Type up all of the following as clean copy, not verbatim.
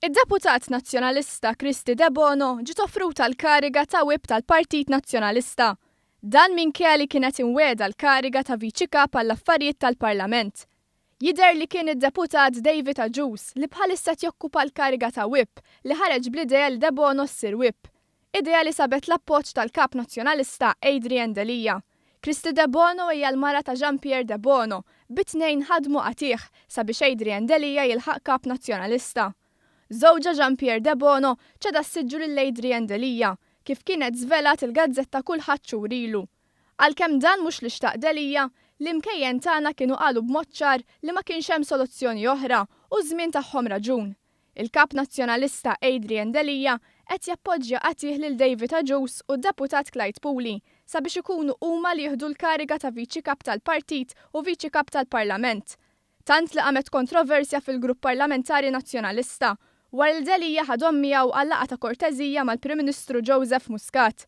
Id-deputat nazzjonalista Kristi De Bono ġiet offruta l-kariga ta' Whip tal-Partit Nazzjonalista. Dan minkejja li kienet imwiegħda l-kariga ta' Viċi Kap għall-Affarijiet tal-Parlament. Jidher li kien id-deputat David Agius li bħalissa jokkupa l-kariga ta' Whip li ħareġ bl-idea li De Bono ssir Whip. Idea li sabet l-appoġġ tal-Kap Nazzjonalista Adrian Delija. Kristi De Bono hija l-mara ta' Jean-Pierre De Bono, bit-tnejn ħadmu qatih sabiex Adrian Delija jilħaq Kap Nazzjonalista. Żewġa Jean-Pierre De Bono ċeda s-siġġu lil Adrian Delija, kif kienet żvelat il-gazzetta kulħadd xurilu. Għalkemm dan mhux li xtaq Delija, l-imkejjen tagħna kienu qalu b'mod ċar li ma kienx hemm soluzzjoni oħra u żmien tagħhom raġun. Il-Kap Nazzjonalista Adrian Delija qed jappoġġja qatih lil David Agius u d-deputat Clyde Puli sabiex ikunu huma li jieħdu l-kariga ta' Viċi Kap tal-Partit u Viċi Kap tal-Parlament. Tant li qamet kontroversja fil-Grupp Parlamentari Nazzjonalista wara li Delija ħadhom miegħu għal laqgħa ta' korteżija mal-Prim Ministru Joseph Muscat.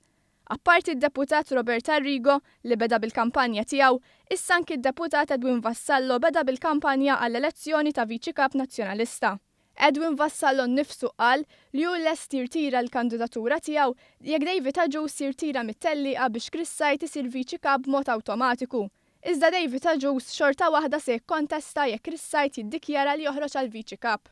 Apparti d-deputat Robert Arrigo li beda bil-kampanja tiegħu, issa anki d-deputat Edwin Vassallo beda bil-kampanja għall-elezzjoni ta' Viċi Kap Nazzjonalista. Edwin Vassallo nnifsu qal li hu lest jirtira l-kandidatura tiegħu jekk David Agius jirtira mit-telliqa biex Chris Sajt isir Viċi Kap b'mod awtomatiku. Iżda David Agius xorta waħda se jikkontesta jekk Chris Sajt jiddikjara li joħroġ għal Viċi Kap.